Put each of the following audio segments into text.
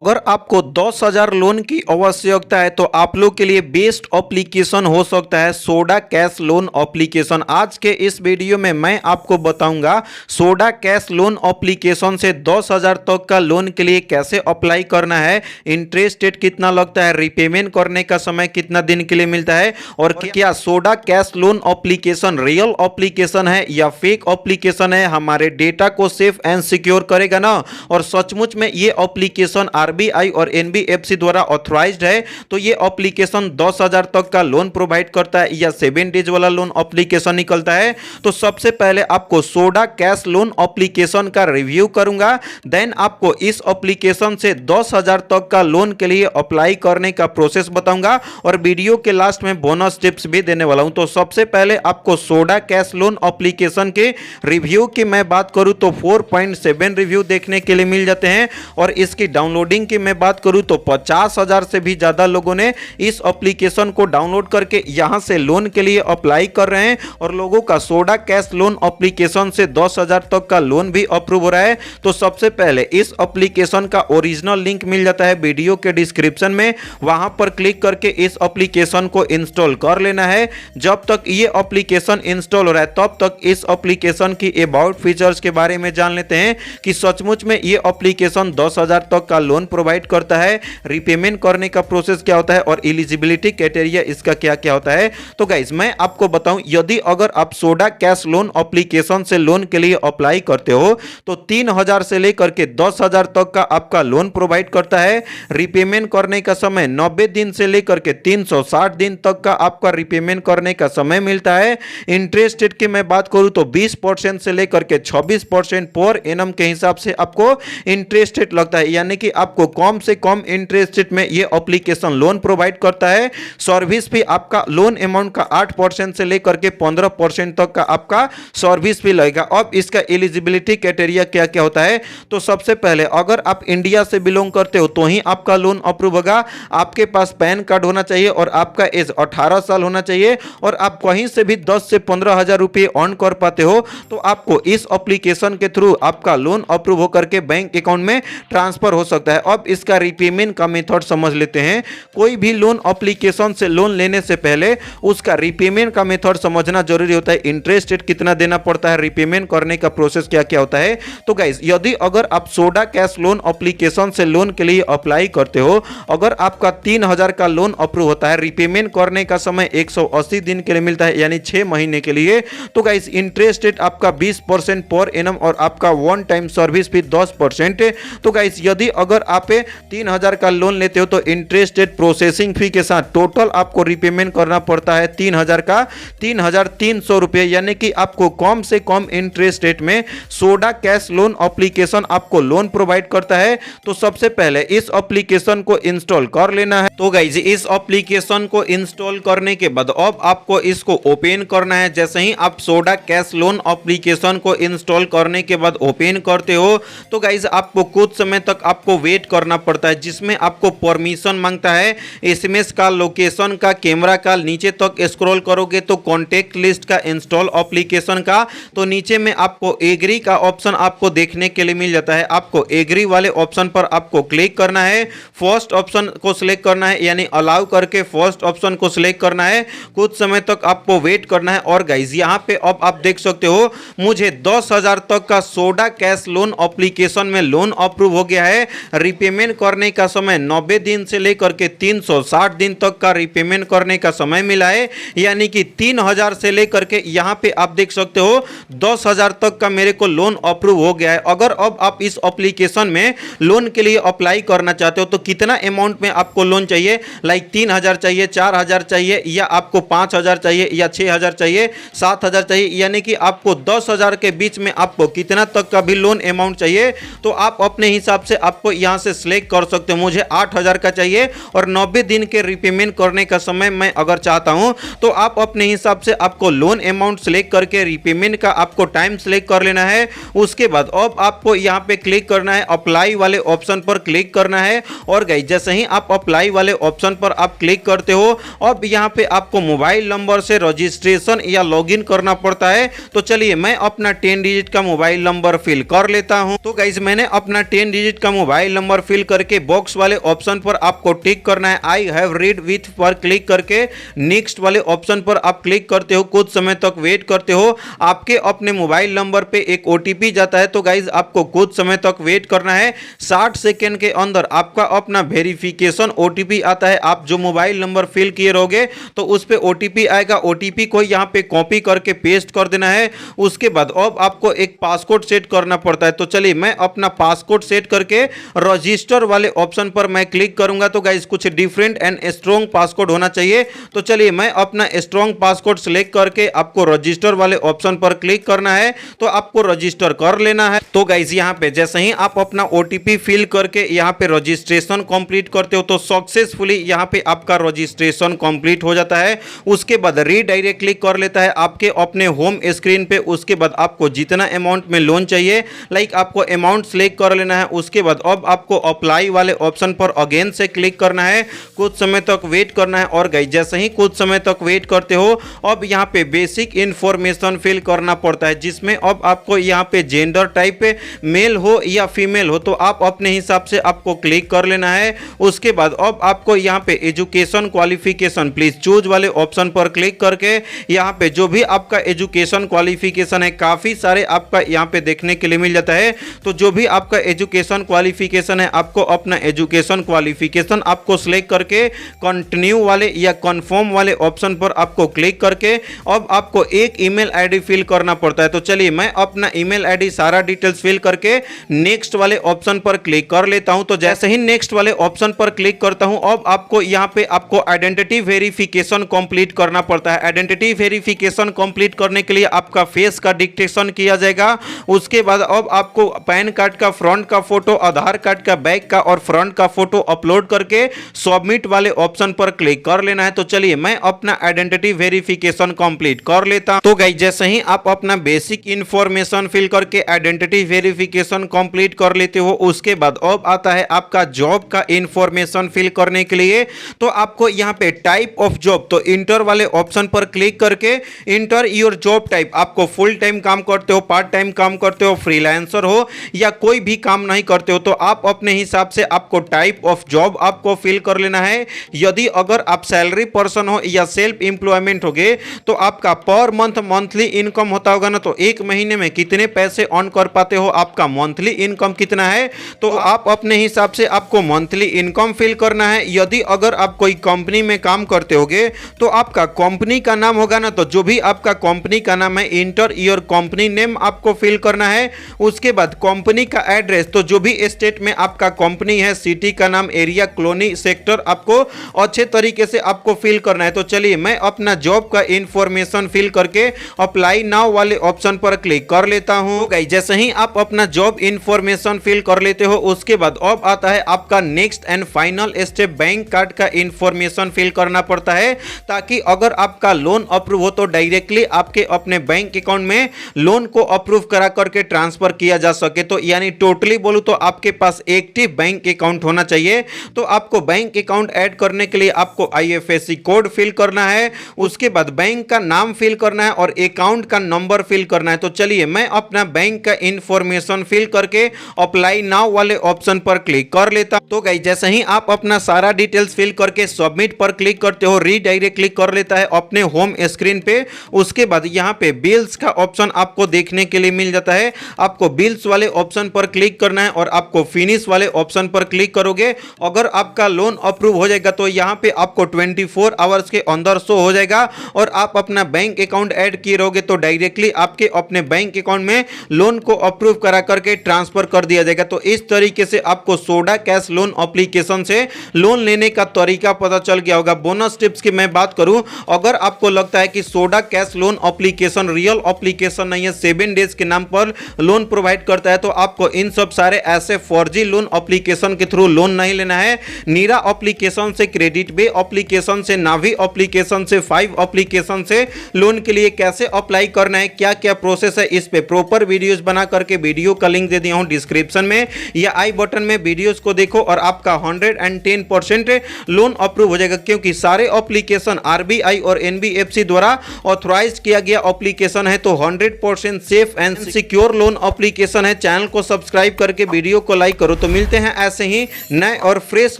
अगर आपको 10,000 लोन की आवश्यकता है तो आप लोग के लिए बेस्ट एप्लीकेशन हो सकता है सोडा कैश लोन एप्लीकेशन। आज के इस वीडियो में मैं आपको बताऊंगा सोडा कैश लोन एप्लीकेशन से 10,000 तक का लोन के लिए कैसे अप्लाई करना है, इंटरेस्ट रेट कितना लगता है, रिपेमेंट करने का समय कितना दिन के लिए मिलता है और क्या soda cash loan application real application है या फेक एप्लीकेशन है, हमारे डेटा को सेफ एंड सिक्योर करेगा ना, और सचमुच में ये एप्लीकेशन आरबीआई और एनबीएफसी द्वारा ऑथराइज्ड है तो ये एप्लीकेशन 10,000 तक का लोन प्रोवाइड करता है या 7 डेज वाला लोन एप्लीकेशन निकलता है। तो सबसे पहले आपको सोडा कैश लोन एप्लीकेशन का रिव्यू करूंगा, देन आपको इस एप्लीकेशन से 10,000 तक का लोन के लिए अप्लाई करने का प्रोसेस बताऊंगा और वीडियो के लास्ट में बोनस टिप्स भी देने वाला हूं। तो सबसे पहले आपको सोडा कैश लोन एप्लीकेशन के रिव्यू की मैं बात करूं तो 4.7 रिव्यू देखने के लिए मिल जाते हैं और इसकी डाउनलोडिंग की मैं बात करूं तो 50,000 से भी ज्यादा लोगों ने इस एप्लीकेशन को डाउनलोड करके यहां से लोन के लिए अप्लाई कर रहे हैं और लोगों का सोडा कैश लोन एप्लीकेशन से 10,000 तक का लोन भी अप्रूव हो रहा है। तो सबसे पहले इस एप्लीकेशन का ओरिजिनल लिंक मिल जाता है वीडियो के डिस्क्रिप्शन में, वहां पर क्लिक करके इस एप्लीकेशन को इंस्टॉल कर लेना है। जब तक ये एप्लीकेशन इंस्टॉल हो रहा है तब तक इस एप्लीकेशन की अबाउट फीचर्स के बारे में जान लेते हैं कि सचमुच में ये एप्लीकेशन 10,000 तक का लोन प्रोवाइड करता है, रिपेमेंट करने का प्रोसेस क्या होता है और एलिजिबिलिटी क्राइटेरिया इसका क्या क्या होता है। तो गाइस मैं आपको बताऊं, यदि अगर आप सोडा कैश लोन एप्लीकेशन से लोन के लिए अप्लाई करते हो तो 3,000 से लेकर के 10,000 तक का आपका लोन प्रोवाइड करता है। रिपेमेंट करने का समय 90 दिन से लेकर के 360 दिन तक का आपका रिपेमेंट करने का समय मिलता है। इंटरेस्ट रेट की मैं बात करूं तो 20% से लेकर के 26% पर एनम के हिसाब से आपको इंटरेस्ट रेट लगता है, यानी कि आपको कम से कम इंटरेस्ट रेट में ये एप्लीकेशन लोन प्रोवाइड करता है। सर्विस भी आपका लोन अमाउंट का 8% से लेकर के 15% तक का आपका सर्विस भी लगेगा। अब इसका एलिजिबिलिटी क्राइटेरिया क्या क्या होता है, तो सबसे पहले अगर आप इंडिया से बिलोंग करते हो तो ही आपका लोन अप्रूव होगा। आपके पास पैन कार्ड होना चाहिए और आपका एज 18 साल होना चाहिए और आप कहीं से भी 10 से 15,000 रुपये अर्न कर पाते हो तो आपको इस एप्लीकेशन के थ्रू आपका लोन अप्रूव होकर के बैंक अकाउंट में ट्रांसफर हो सकता है। अब इसका रिपेमेंट का मेथड समझ लेते हैं। कोई भी लोन एप्लीकेशन से लोन लेने से पहले उसका रिपेमेंट का मेथड समझना जरूरी होता है। इंटरेस्ट रेट कितना देना पड़ता है, रिपेमेंट करने का प्रोसेस क्या क्या होता है। तो गाइस यदि अगर आप सोडा कैश लोन एप्लीकेशन से लोन के लिए अप्लाई करते हो, अगर आपका 3,000 का लोन अप्रूव होता है, रिपेमेंट करने का समय 180 दिन के लिए मिलता है यानी 6 महीने के लिए, तो गाइस इंटरेस्ट रेट आपका 20% पर एनम और आपका वन टाइम सर्विस भी 10%। तो गाइस यदि अगर आप 3,000 का लोन लेते हो तो इंटरेस्ट रेट प्रोसेसिंग फी के साथ टोटल आपको रिपेमेंट करना पड़ता है 3,000 का 3,300 रुपये, यानी कि आपको कम से कम इंटरेस्ट रेट में सोडा कैश लोन एप्लीकेशन आपको लोन प्रोवाइड करता है। तो सबसे पहले इस एप्लीकेशन को इंस्टॉल कर लेना है। तो गाइस इस एप्लीकेशन को इंस्टॉल करने के बाद अब आपको इसको ओपन करना है। जैसे ही आप सोडा कैश लोन एप्लीकेशन को इंस्टॉल करने के बाद ओपन करते हो तो गाइस आपको कुछ समय तक आपको वेट करना पड़ता है, जिसमें आपको परमिशन मांगता है एसएमएस का, लोकेशन का, कैमरा का। नीचे तक स्क्रॉल करोगे तो कॉन्टेक्ट लिस्ट का, इंस्टॉल एप्लीकेशन का, तो नीचे में आपको एग्री का ऑप्शन आपको देखने के लिए मिल जाता है। आपको एग्री वाले ऑप्शन पर आपको क्लिक करना है, फर्स्ट ऑप्शन को सिलेक्ट करना है यानी अलाउ करके फर्स्ट ऑप्शन को सिलेक्ट करना है। कुछ समय तक आपको वेट करना है और गाइस यहाँ पे अब आप देख सकते हो मुझे 10,000 तक का सोडा कैश लोन एप्लीकेशन में लोन अप्रूव हो गया है। रिपेमेंट करने का समय 90 दिन से लेकर के 360 दिन तक का रिपेमेंट करने का समय मिला है, यानी कि 3,000 से लेकर के यहाँ पे आप देख सकते हो 10,000 तक का मेरे को लोन अप्रूव हो गया है। अगर अब आप इस एप्लीकेशन में लोन के लिए अप्लाई करना चाहते हो तो कितना अमाउंट में आपको लोन चाहिए, लाइक 3,000 चाहिए, 4,000 चाहिए या आपको 5,000 चाहिए या 6,000 चाहिए, 7,000 चाहिए, यानी कि आपको 10,000 के बीच में आपको कितना तक का भी लोन अमाउंट चाहिए तो आप अपने हिसाब से आपको यहां से सिलेक्ट कर सकते हो। मुझे 8,000 का चाहिए और 90 दिन के रिपेमेंट करने का समय मैं अगर चाहता हूं तो आप अपने हिसाब से आपको लोन अमाउंट सिलेक्ट करके रिपेमेंट का आपको टाइम सिलेक्ट कर लेना है। उसके बाद अब आपको यहां पे क्लिक करना है, अप्लाई वाले ऑप्शन पर क्लिक करना है और गाइस जैसे ही आप अप्लाई वाले ऑप्शन पर आप क्लिक करते हो अब यहां पे आपको मोबाइल नंबर से रजिस्ट्रेशन या लॉगिन करना पड़ता है। तो चलिए मैं अपना 10 डिजिट का मोबाइल नंबर फिल कर लेता हूं। तो गाइस मैंने अपना 10 डिजिट का मोबाइल नंबर नंबर फिल करके बॉक्स वाले ऑप्शन पर आपको टिक करना है। आई हैव रीड विथ पर क्लिक करके नेक्स्ट वाले ऑप्शन पर आप क्लिक करते हो, कुछ समय तक वेट करते हो, आपके अपने मोबाइल नंबर पे एक ओटीपी जाता है। तो गाइज आपको कुछ समय तक वेट करना है, 60 सेकेंड के अंदर आपका अपना वेरिफिकेशन ओटीपी आता है। आप जो मोबाइल नंबर फिल किए रहोगे तो उस पे ओटीपी आएगा, ओटीपी को यहां पे कॉपी करके पेस्ट कर देना है। उसके बाद अब आपको एक पासकोड सेट करना पड़ता है। तो चलिए मैं अपना पासकोड सेट करके रजिस्टर वाले ऑप्शन पर मैं क्लिक करूंगा। तो गाइज कुछ डिफरेंट एंड स्ट्रॉन्ग पासकोड होना चाहिए। तो चलिए मैं अपना स्ट्रॉन्ग पासकोड सिलेक्ट करके आपको रजिस्टर वाले ऑप्शन पर क्लिक करना है, तो आपको रजिस्टर कर लेना है। तो गाइज यहाँ पे जैसे ही आप अपना ओटीपी फिल करके यहाँ पे रजिस्ट्रेशन कंप्लीट करते हो तो सक्सेसफुली यहाँ पे आपका रजिस्ट्रेशन कंप्लीट हो जाता है। उसके बाद रीडायरेक्टली कर लेता है आपके अपने होम स्क्रीन पे। उसके बाद आपको जितना अमाउंट में लोन चाहिए लाइक आपको अमाउंट सेलेक्ट कर लेना है। उसके बाद अब आपको अप्लाई वाले ऑप्शन पर अगेन से क्लिक करना है, कुछ समय तक वेट करना है। और गाइस जैसे ही कुछ समय तक वेट करते हो अब यहाँ पे बेसिक इंफॉर्मेशन फिल करना पड़ता है, जिसमें अब आपको यहाँ पे जेंडर टाइप मेल हो या फीमेल हो तो आप अपने हिसाब से आपको क्लिक कर लेना है। उसके बाद अब आपको यहाँ पे एजुकेशन क्वालिफिकेशन प्लीज चूज वाले ऑप्शन पर क्लिक करके यहाँ पे जो भी आपका एजुकेशन क्वालिफिकेशन है, काफी सारे आपका यहाँ पे देखने के लिए मिल जाता है। तो जो भी आपका एजुकेशन क्वालिफिकेशन है आपको अपना एजुकेशन क्वालिफिकेशन आपको सिलेक्ट करके कंटिन्यू वाले या कंफर्म वाले ऑप्शन पर आपको क्लिक करके अब आपको एक ईमेल आईडी फिल करना पड़ता है। तो चलिए मैं अपना ईमेल आईडी सारा डिटेल्स फिल करके नेक्स्ट वाले ऑप्शन पर क्लिक कर लेता हूं। तो जैसे ही नेक्स्ट वाले ऑप्शन पर क्लिक करता हूं अब आपको यहां पे आपको आइडेंटिटी वेरिफिकेशन कंप्लीट करना पड़ता है। आइडेंटिटी वेरिफिकेशन कंप्लीट करने के लिए आपका फेस का डिटेक्शन किया जाएगा। उसके बाद अब आपको पैन कार्ड का फ्रंट का फोटो, आधार कार्ड का बैक का और फ्रंट का फोटो अपलोड करके सबमिट वाले ऑप्शन पर क्लिक कर लेना है। तो चलिए मैं अपना आइडेंटिटी वेरिफिकेशन कंप्लीट कर लेता हूं। तो गाइस जैसे ही आप अपना बेसिक इंफॉर्मेशन फिल करके आइडेंटिटी वेरिफिकेशन कंप्लीट कर लेते हो उसके बाद अब आता है आपका जॉब का इंफॉर्मेशन फिल करने के लिए। तो आपको यहां पे टाइप ऑफ जॉब, तो इंटर वाले ऑप्शन पर क्लिक करके इंटर योर जॉब टाइप, आपको फुल टाइम काम करते हो, पार्ट टाइम काम करते हो, फ्रीलांसर हो या कोई भी काम नहीं करते हो तो आप अपने हिसाब से आपको टाइप ऑफ जॉब आपको फिल कर लेना है। यदि अगर आप सैलरी पर्सन हो या सेल्फ एम्प्लॉयमेंट होगे तो आपका पर मंथ मंथली इनकम होता होगा ना, तो एक महीने में कितने पैसे अर्न कर पाते हो, आपका मंथली इनकम कितना है, तो आप अपने हिसाब से आपको मंथली इनकम फिल करना है। यदि अगर आप कोई कंपनी में काम करते होगे तो आपका कंपनी का नाम होगा ना, तो जो भी आपका कंपनी का नाम है इंटर योर कंपनी नेम आपको फिल करना है। उसके बाद कंपनी का एड्रेस, तो जो भी स्टेट में आपका कंपनी है, सिटी का नाम, एरिया, कॉलोनी, सेक्टर आपको अच्छे तरीके से आपको फिल करना है। तो चलिए मैं अपना जॉब का इंफॉर्मेशन फिल करके अप्लाई नाउ वाले ऑप्शन पर क्लिक कर लेता हूं। गाइस जैसे ही आप अपना जॉब इंफॉर्मेशन फिल कर लेते हो उसके बाद अब आता है आपका next and final step, bank card का इंफॉर्मेशन फिल करना पड़ता है ताकि अगर आपका लोन अप्रूव हो तो डायरेक्टली आपके अपने बैंक अकाउंट में लोन को अप्रूव करा करके ट्रांसफर किया जा सके। तो यानी टोटली बोलूं तो आपके पास एक्टिव बैंक अकाउंट होना चाहिए। तो आपको बैंक अकाउंट ऐड करने के लिए आपको आईएफएससी कोड फिल करना है, उसके बाद बैंक का नाम फिल करना है और अकाउंट का नंबर फिल करना है। तो चलिए मैं अपना बैंक का इंफॉर्मेशन फिल करके अप्लाई नाउ वाले ऑप्शन पर क्लिक कर लेता हूं। तो गाइस जैसे ही आप अपना सारा डिटेल्स फिल करके सबमिट पर क्लिक करते हो रीडायरेक्टली कर लेता है अपने होम स्क्रीन पे। उसके बाद यहाँ पे बिल्स का ऑप्शन आपको देखने के लिए मिल जाता है। आपको बिल्स वाले ऑप्शन पर क्लिक करना है और आपको फिनिश वाले ऑप्शन पर क्लिक करोगे। अगर आपका लोन अप्रूव हो जाएगा तो यहाँ पे आपको 24 आवर्स के अंदर शो हो जाएगा और आप अपना बैंक अकाउंट ऐड किए रहोगे तो डायरेक्टली आपके अपने बैंक अकाउंट में लोन को अप्रूव करा करके ट्रांसफर कर दिया जाएगा। तो इस तरीके से आपको सोडा कैश लोन एप्लीकेशन से लोन लेने का तरीका पता चल गया होगा। बोनस टिप्स की मैं बात करूं, अगर आपको लगता है कि soda cash loan application real application नहीं है, 7 डेज के नाम पर लोन प्रोवाइड करता है, तो आपको इन सब सारे ऐसे फर्जी लोन एप्लीकेशन के थ्रू लोन नहीं लेना है। नीरा एप्लीकेशन से, क्रेडिट बे एप्लीकेशन से, नावी एप्लीकेशन से, 5 एप्लीकेशन से लोन के लिए कैसे अप्लाई करना है, क्या क्या प्रोसेस है, इस पे प्रॉपर वीडियोस बना करके वीडियो का लिंक दे दिया हूं डिस्क्रिप्शन में या आई बटन में, वीडियोस को देखो और आपका 110% लोन अप्रूव हो जाएगा। क्योंकि सारे एप्लीकेशन आरबीआई और एनबीएफसी द्वारा ऑथराइज किया गया एप्लीकेशन है, तो 100% safe and secure loan application है। चैनल को सब्सक्राइब करके वीडियो को लाइक करो। तो मिलते हैं ऐसे ही नए और फ्रेश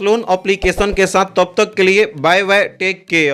लोन एप्लीकेशन के साथ, तब तक के लिए बाय बाय, टेक केयर।